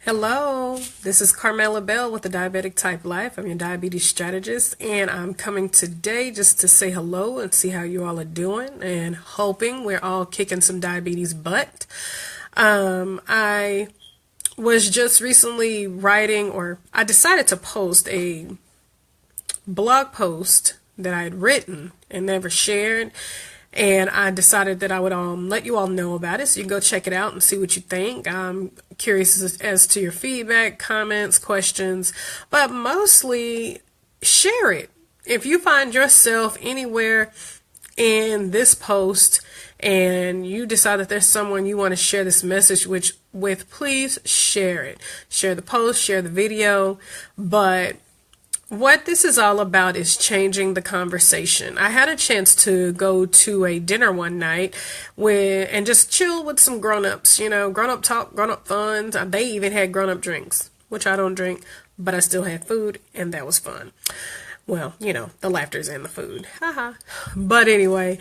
Hello, this is Carmela Bell with the Diabetic Type Life. I'm your diabetes strategist, and I'm coming today just to say hello and see how you all are doing, and hoping we're all kicking some diabetes butt. I was just recently writing, or I decided to post a blog post that I had written and never shared. And I decided that I would let you all know about it so you can go check it out and see what you think. I'm curious as to your feedback, comments, questions, but mostly share it. If you find yourself anywhere in this post and you decide that there's someone you want to share this message with, please share it. Share the post, share the video, but what this is all about is changing the conversation. I had a chance to go to a dinner one night and just chill with some grown-ups, grown-up talk, grown-up fun. They even had grown-up drinks, which I don't drink, but I still had food, and that was fun. Well, the laughter's in the food. Haha. But anyway,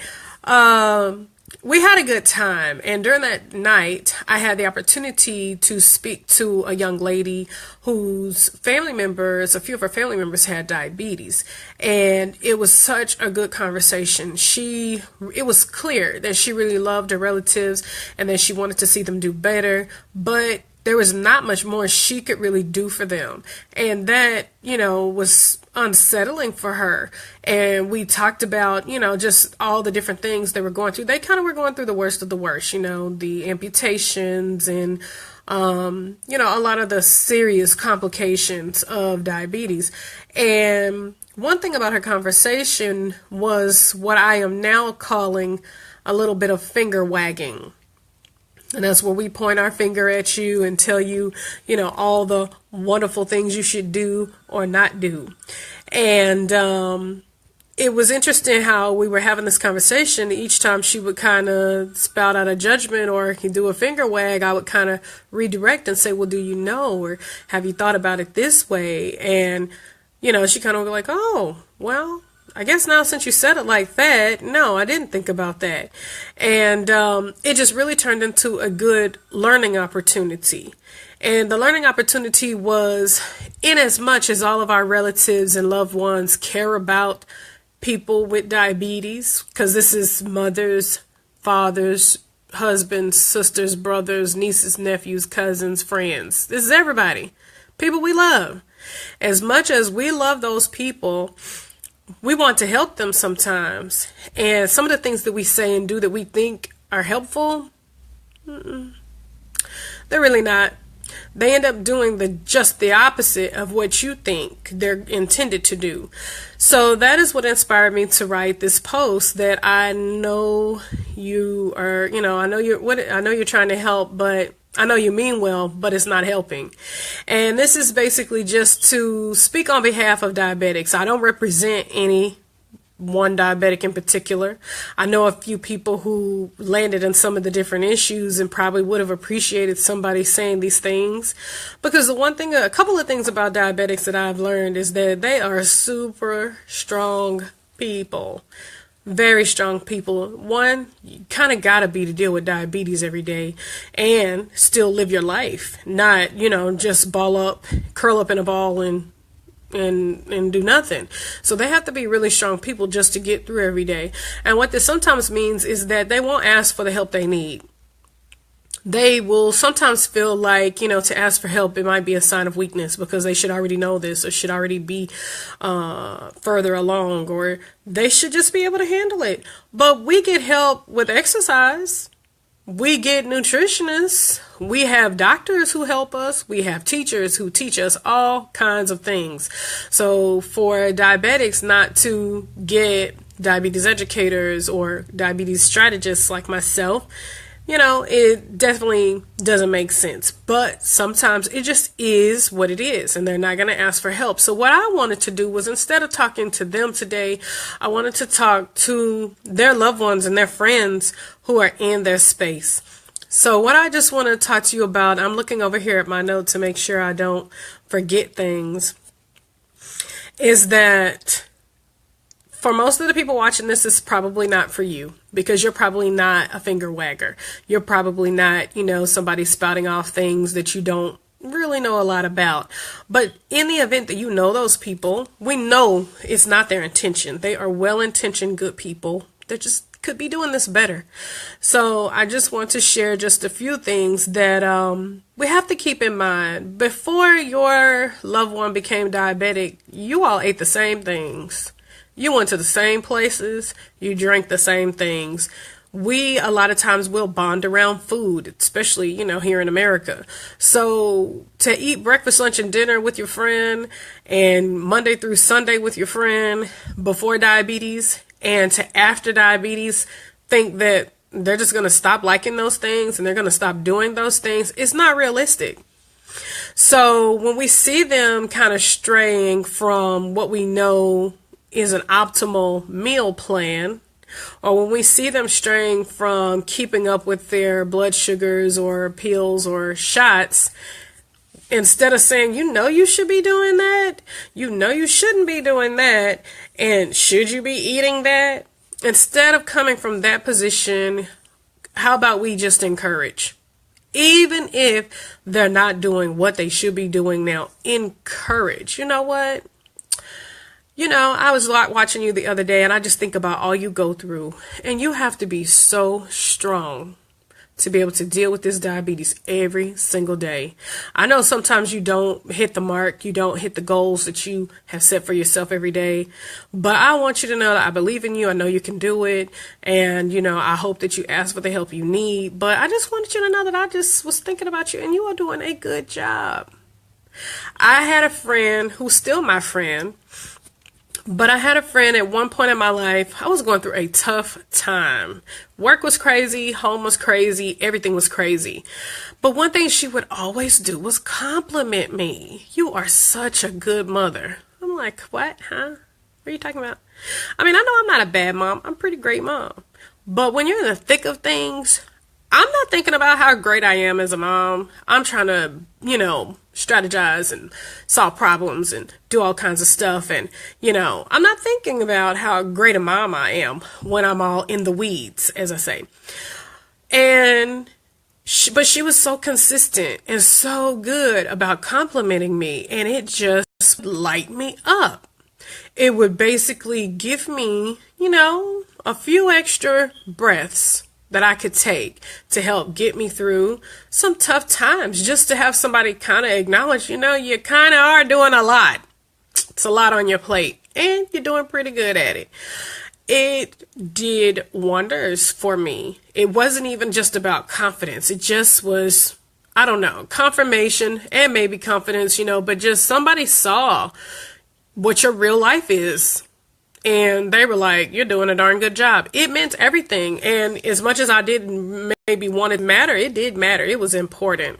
we had a good time, and during that night, I had the opportunity to speak to a young lady whose a few of her family members had diabetes, and it was such a good conversation. It was clear that she really loved her relatives and that she wanted to see them do better, but there was not much more she could really do for them. And that, was unsettling for her. And we talked about, just all the different things they were going through. They kind of were going through the worst of the worst, the amputations and, a lot of the serious complications of diabetes. And one thing about her conversation was what I am now calling a little bit of finger wagging. And that's where we point our finger at you and tell you, all the wonderful things you should do or not do. And it was interesting how we were having this conversation. Each time she would kind of spout out a judgment or do a finger wag, I would kind of redirect and say, well, do you know, or have you thought about it this way? And, she kind of would be like, oh, well, I guess now since you said it like that, no, I didn't think about that. And it just really turned into a good learning opportunity. And the learning opportunity was, in as much as all of our relatives and loved ones care about people with diabetes, because this is mothers, fathers, husbands, sisters, brothers, nieces, nephews, cousins, friends. This is everybody. People we love. As much as we love those people, we want to help them sometimes. And some of the things that we say and do that we think are helpful, they're really not. They end up doing just the opposite of what you think they're intended to do. So that is what inspired me to write this post, that I know you are, I know you're trying to help, but I know you mean well, but it's not helping. And this is basically just to speak on behalf of diabetics. I don't represent any one diabetic in particular. I know a few people who landed in some of the different issues and probably would have appreciated somebody saying these things. Because a couple of things about diabetics that I've learned is that they are super strong people. Very strong people. One, you kind of got to be to deal with diabetes every day and still live your life. Not, just curl up in a ball and do nothing. So they have to be really strong people just to get through every day. And what this sometimes means is that they won't ask for the help they need. They will sometimes feel like, to ask for help, it might be a sign of weakness because they should already know this or should already be further along, or they should just be able to handle it. But we get help with exercise. We get nutritionists. We have doctors who help us. We have teachers who teach us all kinds of things. So for diabetics not to get diabetes educators or diabetes strategists like myself, it definitely doesn't make sense. But sometimes it just is what it is, and they're not going to ask for help. So what I wanted to do was, instead of talking to them today, I wanted to talk to their loved ones and their friends who are in their space. So what I just want to talk to you about, I'm looking over here at my notes to make sure I don't forget things, is that for most of the people watching this, is probably not for you, because you're probably not a finger wagger. You're probably not, somebody spouting off things that you don't really know a lot about. But in the event that you know those people, we know it's not their intention. They are well-intentioned, good people. They just could be doing this better. So I just want to share just a few things that we have to keep in mind. Before your loved one became diabetic, you all ate the same things. You went to the same places. You drank the same things. We, a lot of times, will bond around food, especially, here in America. So to eat breakfast, lunch, and dinner with your friend and Monday through Sunday with your friend before diabetes, and to after diabetes think that they're just going to stop liking those things and they're going to stop doing those things, it's not realistic. So when we see them kind of straying from what we know is an optimal meal plan, or when we see them straying from keeping up with their blood sugars or pills or shots, instead of saying, you should be doing that, you shouldn't be doing that, and should you be eating that? Instead of coming from that position, how about we just encourage? Even if they're not doing what they should be doing now, encourage. You know what? I was watching you the other day, and I just think about all you go through, and you have to be so strong to be able to deal with this diabetes every single day. I know sometimes you don't hit the mark, you don't hit the goals that you have set for yourself every day, but I want you to know that I believe in you. I know you can do it, and I hope that you ask for the help you need, but I just wanted you to know that I just was thinking about you, and you are doing a good job. I had a friend who's still my friend, but I had a friend at one point in my life. I was going through a tough time. Work was crazy, home was crazy, everything was crazy. But one thing she would always do was compliment me. You are such a good mother. I'm like, what, huh? What are you talking about? I mean, I know I'm not a bad mom. I'm a pretty great mom. But when you're in the thick of things, I'm not thinking about how great I am as a mom. I'm trying to, strategize and solve problems and do all kinds of stuff. And, I'm not thinking about how great a mom I am when I'm all in the weeds, as I say. And, but she was so consistent and so good about complimenting me, and it just light me up. It would basically give me, a few extra breaths that I could take to help get me through some tough times, just to have somebody kind of acknowledge, you kind of are doing a lot. It's a lot on your plate, and you're doing pretty good at it. It did wonders for me. It wasn't even just about confidence. It just was, I don't know, confirmation and maybe confidence, but just somebody saw what your real life is. And they were like, you're doing a darn good job. It meant everything. And as much as I didn't maybe want it to matter, it did matter. It was important.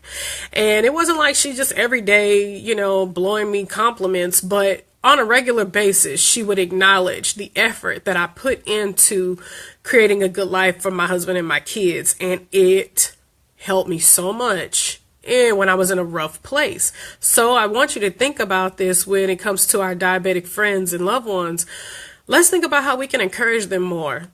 And it wasn't like she just every day, blowing me compliments, but on a regular basis, she would acknowledge the effort that I put into creating a good life for my husband and my kids. And it helped me so much. And when I was in a rough place. So I want you to think about this when it comes to our diabetic friends and loved ones. Let's think about how we can encourage them more.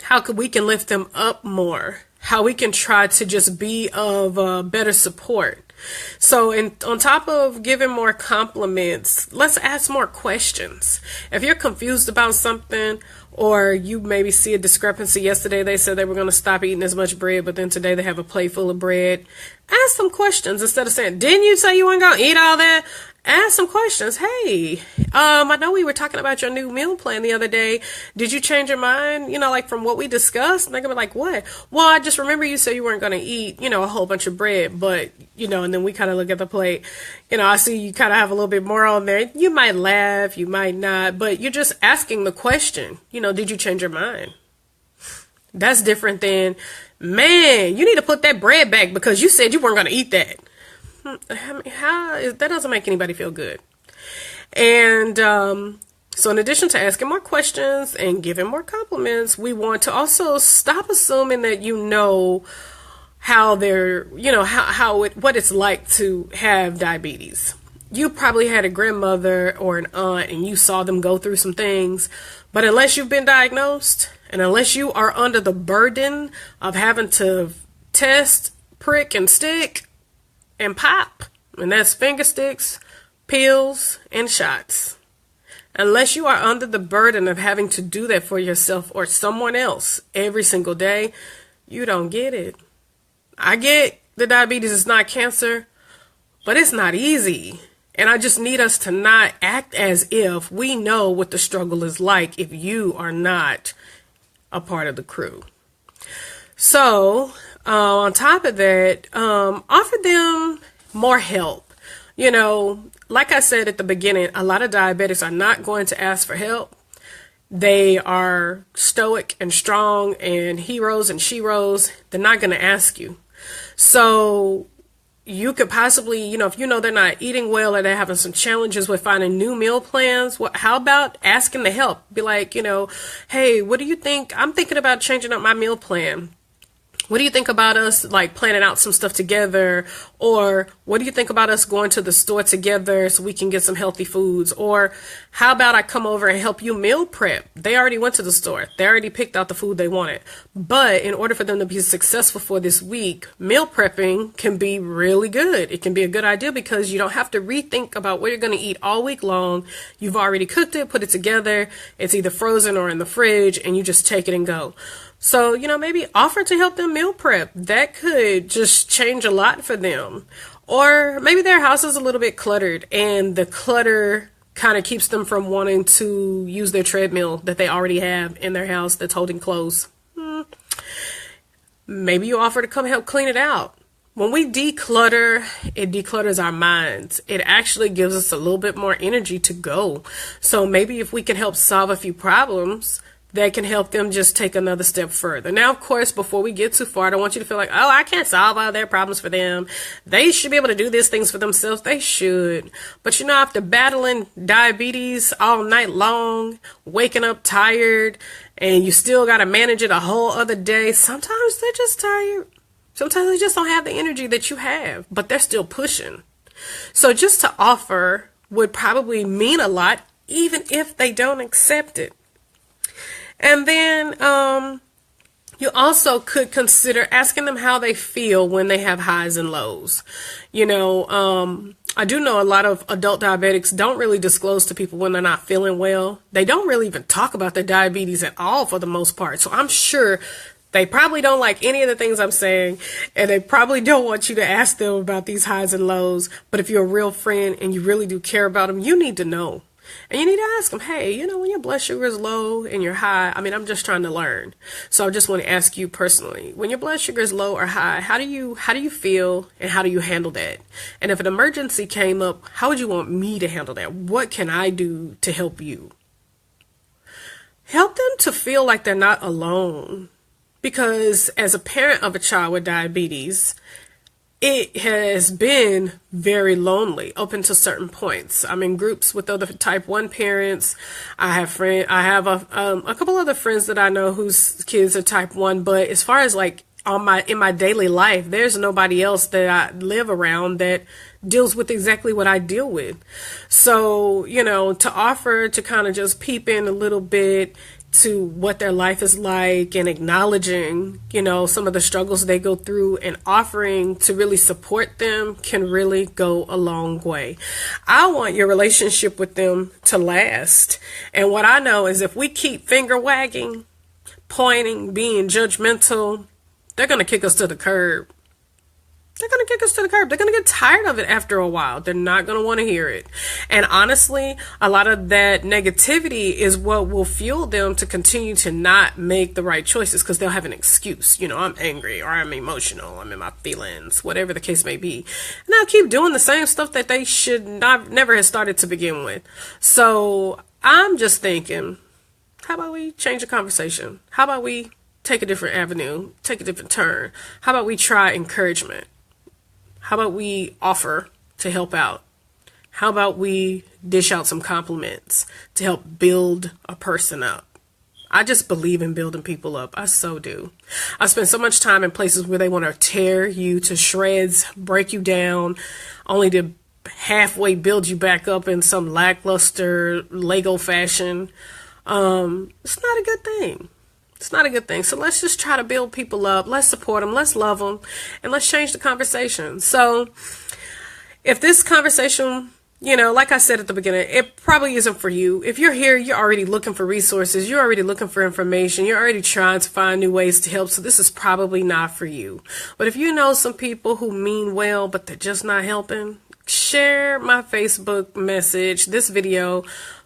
How we can lift them up more. How we can try to just be of better support. So on top of giving more compliments, let's ask more questions. If you're confused about something, or you maybe see a discrepancy. Yesterday they said they were going to stop eating as much bread, but then today they have a plate full of bread. Ask some questions instead of saying, didn't you say you weren't going to eat all that? Ask some questions. Hey, I know we were talking about your new meal plan the other day. Did you change your mind? Like from what we discussed? And they're going to be like, what? Well, I just remember you said you weren't going to eat, a whole bunch of bread, but, and then we kind of look at the plate. I see you kind of have a little bit more on there. You might laugh, you might not, but you're just asking the question, did you change your mind? That's different than, man, you need to put that bread back because you said you weren't going to eat that. I mean, that doesn't make anybody feel good. And so in addition to asking more questions and giving more compliments, we want to also stop assuming that how they're, what it's like to have diabetes. You probably had a grandmother or an aunt and you saw them go through some things, but unless you've been diagnosed and unless you are under the burden of having to test, prick, and stick, and pop, And that's finger sticks, pills, and shots. Unless you are under the burden of having to do that for yourself or someone else every single day, you don't get it. I get that diabetes is not cancer, but it's not easy. And I just need us to not act as if we know what the struggle is like if you are not a part of the crew. So, on top of that, offer them more help. You know, like I said at the beginning, a lot of diabetics are not going to ask for help. They are stoic and strong and heroes and sheroes. They're not going to ask you. So you could possibly, if you know they're not eating well or they're having some challenges with finding new meal plans, how about asking to help? Be like, hey, what do you think? I'm thinking about changing up my meal plan. What do you think about us like planning out some stuff together? Or what do you think about us going to the store together so we can get some healthy foods? Or how about I come over and help you meal prep? They already went to the store. They already picked out the food they wanted. But in order for them to be successful for this week, meal prepping can be really good. It can be a good idea because you don't have to rethink about what you're going to eat all week long. You've already cooked it, put it together. It's either frozen or in the fridge and you just take it and go. So, maybe offer to help them meal prep. That could just change a lot for them. Or maybe their house is a little bit cluttered and the clutter kind of keeps them from wanting to use their treadmill that they already have in their house that's holding clothes. Maybe you offer to come help clean it out. When we declutter, it declutters our minds. It actually gives us a little bit more energy to go. So maybe if we can help solve a few problems, that can help them just take another step further. Now, of course, before we get too far, I don't want you to feel like, oh, I can't solve all their problems for them. They should be able to do these things for themselves. They should. But after battling diabetes all night long, waking up tired, and you still got to manage it a whole other day, sometimes they're just tired. Sometimes they just don't have the energy that you have, but they're still pushing. So just to offer would probably mean a lot, even if they don't accept it. And then you also could consider asking them how they feel when they have highs and lows. I do know a lot of adult diabetics don't really disclose to people when they're not feeling well. They don't really even talk about their diabetes at all for the most part. So I'm sure they probably don't like any of the things I'm saying, and they probably don't want you to ask them about these highs and lows. But if you're a real friend and you really do care about them, you need to know. And you need to ask them, hey, when your blood sugar is low and you're high, I'm just trying to learn. So I just want to ask you personally, when your blood sugar is low or high, how do you feel and how do you handle that? And if an emergency came up, how would you want me to handle that? What can I do to help you? Help them to feel like they're not alone. Because as a parent of a child with diabetes, it has been very lonely up until certain points. I'm in groups with other type 1 parents. I have a couple other friends that I know whose kids are type 1, but as far as like in my daily life, there's nobody else that I live around that deals with exactly what I deal with. So, to offer to kind of just peep in a little bit to what their life is like and acknowledging, some of the struggles they go through and offering to really support them can really go a long way. I want your relationship with them to last. And what I know is if we keep finger wagging, pointing, being judgmental, they're going to kick us to the curb. They're going to kick us to the curb. They're going to get tired of it after a while. They're not going to want to hear it. And honestly, a lot of that negativity is what will fuel them to continue to not make the right choices because they'll have an excuse. I'm angry or I'm emotional. I'm in my feelings, whatever the case may be. And they'll keep doing the same stuff that they should never have started to begin with. So I'm just thinking, how about we change the conversation? How about we take a different avenue, take a different turn? How about we try encouragement? How about we offer to help out? How about we dish out some compliments to help build a person up? I just believe in building people up. I so do. I spend so much time in places where they want to tear you to shreds, break you down, only to halfway build you back up in some lackluster Lego fashion. It's not a good thing. It's not a good thing. So let's just try to build people up. Let's support them. Let's love them. And let's change the conversation. So if this conversation, like I said at the beginning, it probably isn't for you. If you're here, you're already looking for resources, you're already looking for information, you're already trying to find new ways to help, so this is probably not for you. But if you know some people who mean well, but they're just not helping, share my Facebook message, this video.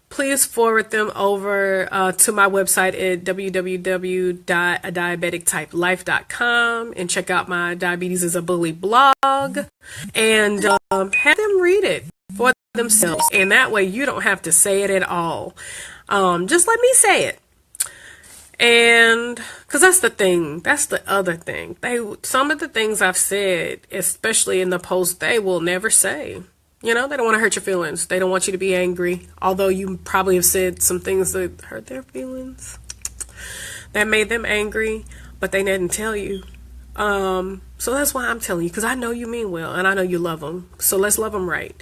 Please forward them over to my website at www.adiabetictypelife.com and check out my Diabetes is a Bully blog and have them read it for themselves. And that way you don't have to say it at all. Just let me say it. And because that's the thing, that's the other thing. Some of the things I've said, especially in the post, they will never say. They don't want to hurt your feelings. They don't want you to be angry. Although you probably have said some things that hurt their feelings, that made them angry, but they didn't tell you. So that's why I'm telling you, because I know you mean well and I know you love them. So let's love them right.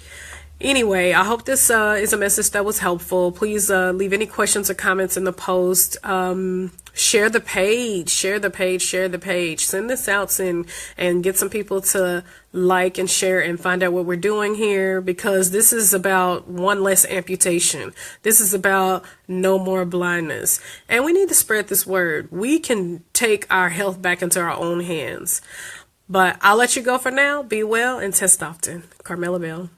Anyway, I hope this is a message that was helpful. Please leave any questions or comments in the post. Share the page, share the page. Send this out and get some people to like and share and find out what we're doing here, because this is about one less amputation. This is about no more blindness. And we need to spread this word. We can take our health back into our own hands. But I'll let you go for now. Be well and test often. Carmela Bell.